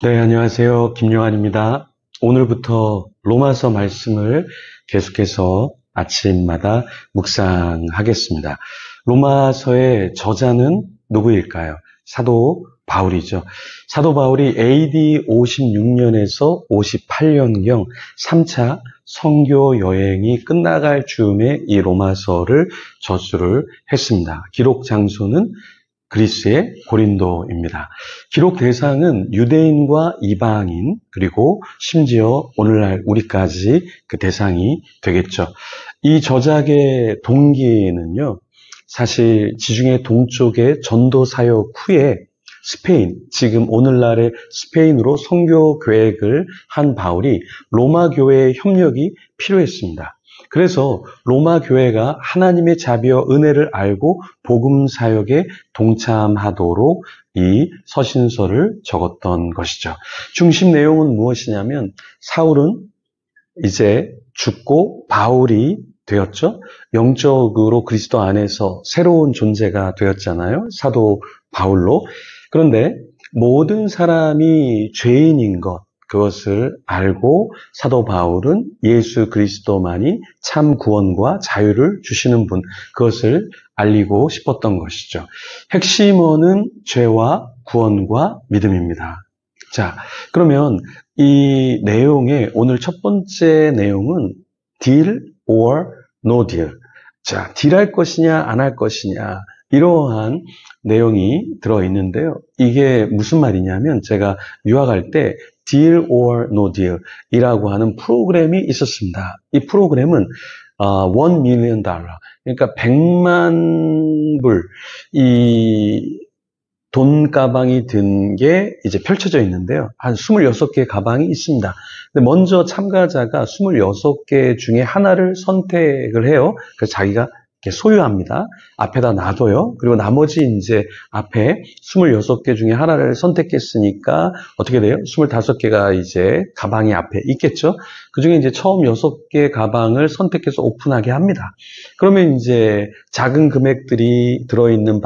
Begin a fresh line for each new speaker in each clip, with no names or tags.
네, 안녕하세요. 김요한입니다. 오늘부터 로마서 말씀을 계속해서 아침마다 묵상하겠습니다. 로마서의 저자는 누구일까요? 사도 바울이죠. 사도 바울이 AD 56년에서 58년경 3차 선교 여행이 끝나갈 즈음에 이 로마서를 저술을 했습니다. 기록 장소는 그리스의 고린도입니다. 기록 대상은 유대인과 이방인, 그리고 심지어 오늘날 우리까지 그 대상이 되겠죠. 이 저작의 동기는요, 사실 지중해 동쪽의 전도 사역 후에 스페인, 지금 오늘날의 스페인으로 선교 계획을 한 바울이 로마 교회의 협력이 필요했습니다. 그래서 로마 교회가 하나님의 자비와 은혜를 알고 복음 사역에 동참하도록 이 서신서를 적었던 것이죠. 중심 내용은 무엇이냐면 사울은 이제 죽고 바울이 되었죠. 영적으로 그리스도 안에서 새로운 존재가 되었잖아요. 사도 바울로. 그런데 모든 사람이 죄인인 것, 그것을 알고 사도 바울은 예수 그리스도만이 참 구원과 자유를 주시는 분, 그것을 알리고 싶었던 것이죠. 핵심어는 죄와 구원과 믿음입니다. 자, 그러면 이 내용의 오늘 첫 번째 내용은 deal or no deal. 자, 딜할 것이냐 안 할 것이냐 이러한 내용이 들어있는데요. 이게 무슨 말이냐면 제가 유학할 때 deal or no deal 이라고 하는 프로그램이 있었습니다. 이 프로그램은 $1 million, 그러니까 100만 불, 이 돈 가방이 든 게 이제 펼쳐져 있는데요. 한 26개 가방이 있습니다. 근데 먼저 참가자가 26개 중에 하나를 선택을 해요. 그래서 자기가 이렇게 소유합니다. 앞에다 놔둬요. 그리고 나머지 이제 앞에 26개 중에 하나를 선택했으니까 어떻게 돼요? 25개가 이제 가방이 앞에 있겠죠? 그 중에 이제 처음 6개 가방을 선택해서 오픈하게 합니다. 그러면 이제 작은 금액들이 들어있는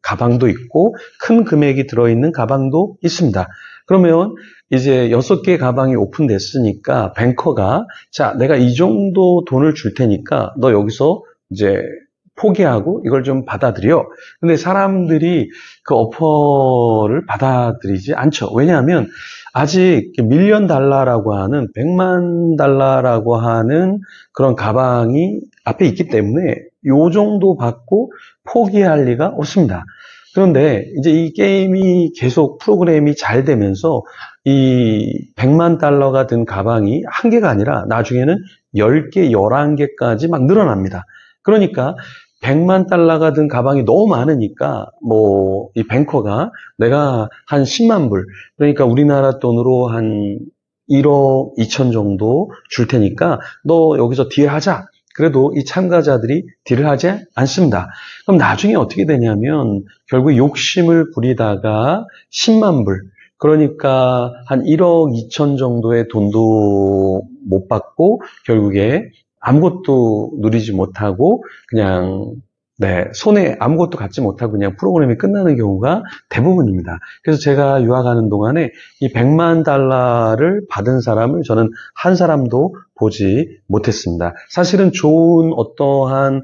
가방도 있고 큰 금액이 들어있는 가방도 있습니다. 그러면 이제 6개 가방이 오픈됐으니까 뱅커가 자, 내가 이 정도 돈을 줄 테니까 너 여기서 이제 포기하고 이걸 좀 받아들여. 근데 사람들이 그 오퍼를 받아들이지 않죠. 왜냐하면 아직 밀리언 달러라고 하는 100만 달러라고 하는 그런 가방이 앞에 있기 때문에 요 정도 받고 포기할 리가 없습니다. 그런데 이제 이 게임이 계속 프로그램이 잘 되면서 이 100만 달러가 든 가방이 한 개가 아니라 나중에는 10개, 11개까지 막 늘어납니다. 그러니까 100만 달러가 든 가방이 너무 많으니까 이 뱅커가 내가 한 10만 불, 그러니까 우리나라 돈으로 한 1억 2천 정도 줄 테니까 너 여기서 딜하자. 그래도 이 참가자들이 딜을 하지 않습니다. 그럼 나중에 어떻게 되냐면 결국 욕심을 부리다가 10만 불, 그러니까 한 1억 2천 정도의 돈도 못 받고 결국에 아무것도 누리지 못하고 그냥 손에 아무것도 갖지 못하고 그냥 프로그램이 끝나는 경우가 대부분입니다. 그래서 제가 유학하는 동안에 이 100만 달러를 받은 사람을 저는 한 사람도 보지 못했습니다. 사실은 좋은 어떠한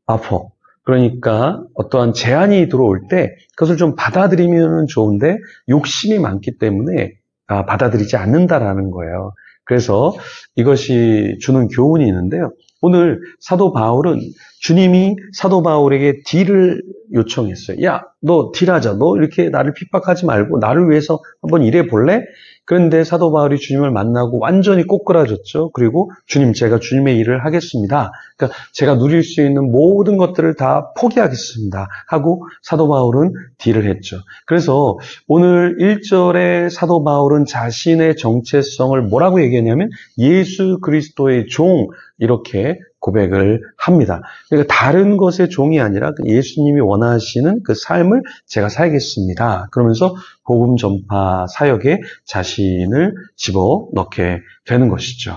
아퍼, 그러니까 어떠한 제안이 들어올 때 그것을 좀 받아들이면 좋은데 욕심이 많기 때문에 받아들이지 않는다라는 거예요. 그래서 이것이 주는 교훈이 있는데요. 오늘 사도 바울은 주님이 사도 바울에게 딜을 요청했어요. 야, 너 딜하자. 너 이렇게 나를 핍박하지 말고 나를 위해서 한번 일해 볼래? 그런데 사도 바울이 주님을 만나고 완전히 꼬꾸라졌죠. 그리고 주님, 제가 주님의 일을 하겠습니다. 그러니까 제가 누릴 수 있는 모든 것들을 다 포기하겠습니다. 하고 사도 바울은 딜을 했죠. 그래서 오늘 1절에 사도 바울은 자신의 정체성을 뭐라고 얘기하냐면 예수 그리스도의 종, 이렇게 고백을 합니다. 그러니까 다른 것의 종이 아니라 예수님이 원하시는 그 삶을 제가 살겠습니다. 그러면서 복음 전파 사역에 자신을 집어넣게 되는 것이죠.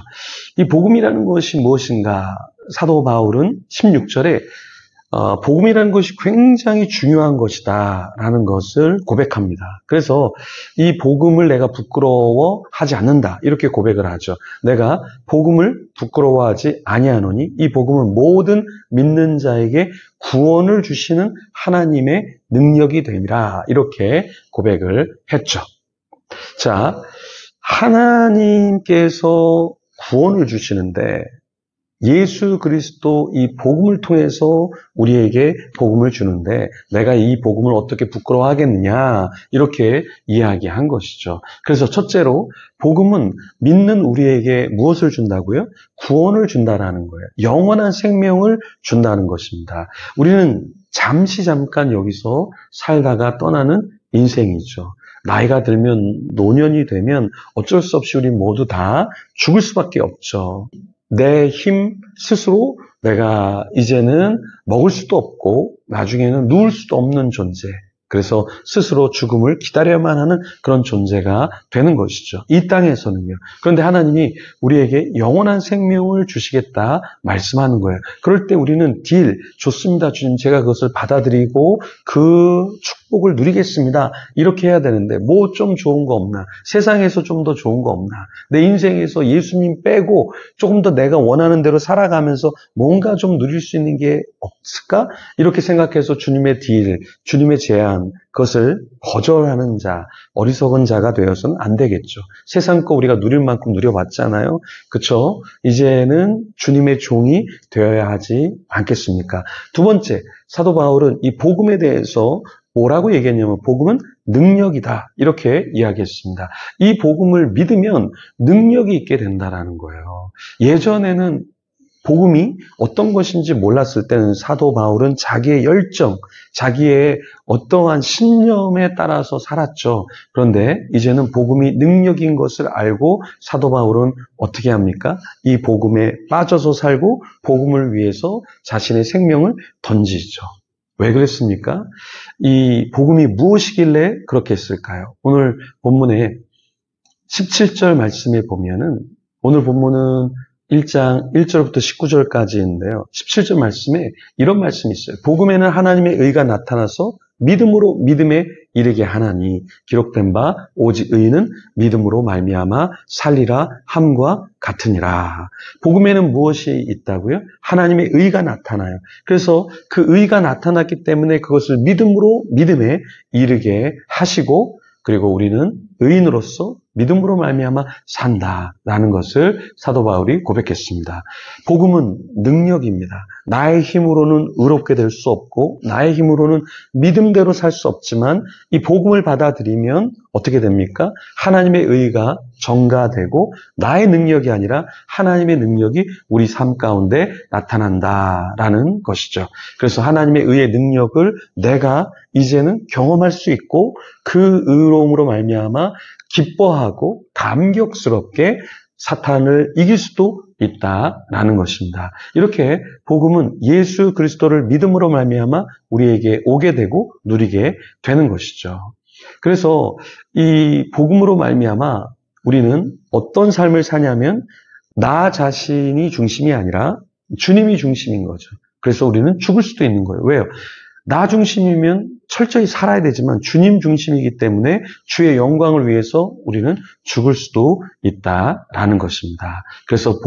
이 복음이라는 것이 무엇인가? 사도 바울은 16절에 복음이라는 것이 굉장히 중요한 것이다라는 것을 고백합니다. 그래서 이 복음을 내가 부끄러워하지 않는다 이렇게 고백을 하죠. 내가 복음을 부끄러워하지 아니하노니 이 복음은 모든 믿는 자에게 구원을 주시는 하나님의 능력이 됨이라 이렇게 고백을 했죠. 자, 하나님께서 구원을 주시는데 예수 그리스도 이 복음을 통해서 우리에게 복음을 주는데 내가 이 복음을 어떻게 부끄러워하겠느냐 이렇게 이야기한 것이죠. 그래서 첫째로 복음은 믿는 우리에게 무엇을 준다고요? 구원을 준다라는 거예요. 영원한 생명을 준다는 것입니다. 우리는 잠깐 여기서 살다가 떠나는 인생이죠. 나이가 들면 노년이 되면 어쩔 수 없이 우리 모두 다 죽을 수밖에 없죠. 내 힘 스스로 내가 이제는 먹을 수도 없고 나중에는 누울 수도 없는 존재. 그래서 스스로 죽음을 기다려야만 하는 그런 존재가 되는 것이죠. 이 땅에서는요. 그런데 하나님이 우리에게 영원한 생명을 주시겠다 말씀하는 거예요. 그럴 때 우리는 좋습니다. 주님 제가 그것을 받아들이고 그 축복을 누리겠습니다. 이렇게 해야 되는데 뭐 좀 좋은 거 없나? 세상에서 좀 더 좋은 거 없나? 내 인생에서 예수님 빼고 조금 더 내가 원하는 대로 살아가면서 뭔가 좀 누릴 수 있는 게 없을까? 이렇게 생각해서 주님의 주님의 제안 그것을 거절하는 자, 어리석은 자가 되어서는 안 되겠죠. 세상 거 우리가 누릴 만큼 누려봤잖아요. 그렇죠? 이제는 주님의 종이 되어야 하지 않겠습니까? 두 번째, 사도 바울은 이 복음에 대해서 뭐라고 얘기했냐면 복음은 능력이다 이렇게 이야기했습니다. 이 복음을 믿으면 능력이 있게 된다라는 거예요. 예전에는 복음이 어떤 것인지 몰랐을 때는 사도 바울은 자기의 열정, 자기의 어떠한 신념에 따라서 살았죠. 그런데 이제는 복음이 능력인 것을 알고 사도 바울은 어떻게 합니까? 이 복음에 빠져서 살고 복음을 위해서 자신의 생명을 던지죠. 왜 그랬습니까? 이 복음이 무엇이길래 그렇게 했을까요? 오늘 본문에 17절 말씀에 보면은 오늘 본문은 1장 1절부터 19절까지 있는데요. 17절 말씀에 이런 말씀이 있어요. 복음에는 하나님의 의가 나타나서 믿음으로 믿음에 이르게 하나니 기록된 바 오직 의인은 믿음으로 말미암아 살리라 함과 같으니라. 복음에는 무엇이 있다고요? 하나님의 의가 나타나요. 그래서 그 의가 나타났기 때문에 그것을 믿음으로 믿음에 이르게 하시고 그리고 우리는 의인으로서 믿음으로 말미암아 산다라는 것을 사도 바울이 고백했습니다. 복음은 능력입니다. 나의 힘으로는 의롭게 될 수 없고 나의 힘으로는 믿음대로 살 수 없지만 이 복음을 받아들이면 어떻게 됩니까? 하나님의 의가 전가되고 나의 능력이 아니라 하나님의 능력이 우리 삶 가운데 나타난다라는 것이죠. 그래서 하나님의 의의 능력을 내가 이제는 경험할 수 있고 그 의로움으로 말미암아 기뻐하고 감격스럽게 사탄을 이길 수도 있다라는 것입니다. 이렇게 복음은 예수 그리스도를 믿음으로 말미암아 우리에게 오게 되고 누리게 되는 것이죠. 그래서 이 복음으로 말미암아 우리는 어떤 삶을 사냐면 나 자신이 중심이 아니라 주님이 중심인 거죠. 그래서 우리는 죽을 수도 있는 거예요. 왜요? 나 중심이면 철저히 살아야 되지만 주님 중심이기 때문에 주의 영광을 위해서 우리는 죽을 수도 있다라는 것입니다. 그래서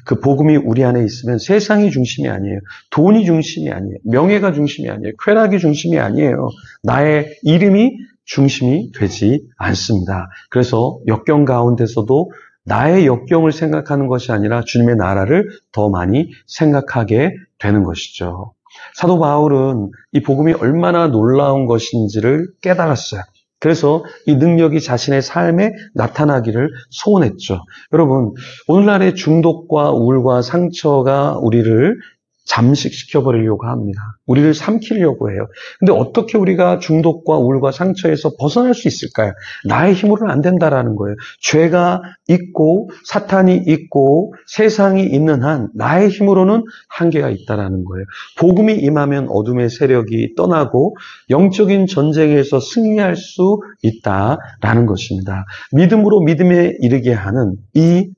그 복음이 우리 안에 있으면 세상이 중심이 아니에요. 돈이 중심이 아니에요. 명예가 중심이 아니에요. 쾌락이 중심이 아니에요. 나의 이름이 중심이 되지 않습니다. 그래서 역경 가운데서도 나의 역경을 생각하는 것이 아니라 주님의 나라를 더 많이 생각하게 되는 것이죠. 사도 바울은 이 복음이 얼마나 놀라운 것인지를 깨달았어요. 그래서 이 능력이 자신의 삶에 나타나기를 소원했죠. 여러분, 오늘날의 중독과 우울과 상처가 우리를 잠식시켜버리려고 합니다. 우리를 삼키려고 해요. 근데 어떻게 우리가 중독과 우울과 상처에서 벗어날 수 있을까요? 나의 힘으로는 안 된다라는 거예요. 죄가 있고 사탄이 있고 세상이 있는 한 나의 힘으로는 한계가 있다라는 거예요. 복음이 임하면 어둠의 세력이 떠나고 영적인 전쟁에서 승리할 수 있다라는 것입니다. 믿음으로 믿음에 이르게 하는 이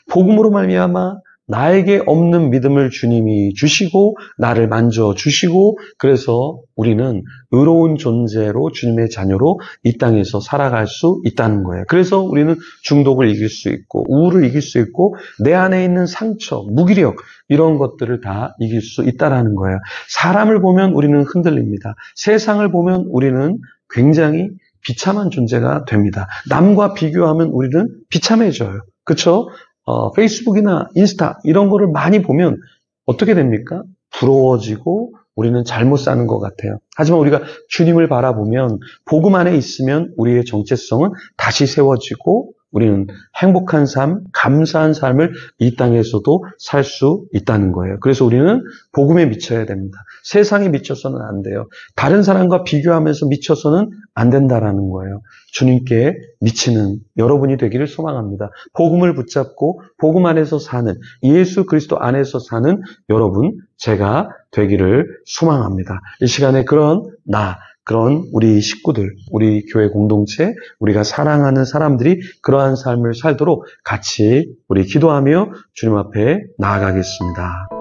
복음으로 말미암아 나에게 없는 믿음을 주님이 주시고 나를 만져주시고 그래서 우리는 의로운 존재로 주님의 자녀로 이 땅에서 살아갈 수 있다는 거예요. 그래서 우리는 중독을 이길 수 있고 우울을 이길 수 있고 내 안에 있는 상처, 무기력 이런 것들을 다 이길 수 있다는 거예요. 사람을 보면 우리는 흔들립니다. 세상을 보면 우리는 굉장히 비참한 존재가 됩니다. 남과 비교하면 우리는 비참해져요. 그렇죠? 페이스북이나 인스타 이런 거를 많이 보면 어떻게 됩니까? 부러워지고 우리는 잘못 사는 것 같아요. 하지만 우리가 주님을 바라보면 복음 안에 있으면 우리의 정체성은 다시 세워지고 우리는 행복한 삶, 감사한 삶을 이 땅에서도 살 수 있다는 거예요. 그래서 우리는 복음에 미쳐야 됩니다. 세상에 미쳐서는 안 돼요. 다른 사람과 비교하면서 미쳐서는 안 된다라는 거예요. 주님께 미치는 여러분이 되기를 소망합니다. 복음을 붙잡고 복음 안에서 사는 예수 그리스도 안에서 사는 여러분 제가 되기를 소망합니다. 이 시간에 그런 우리 식구들, 우리 교회 공동체, 우리가 사랑하는 사람들이 그러한 삶을 살도록 같이 우리 기도하며 주님 앞에 나아가겠습니다.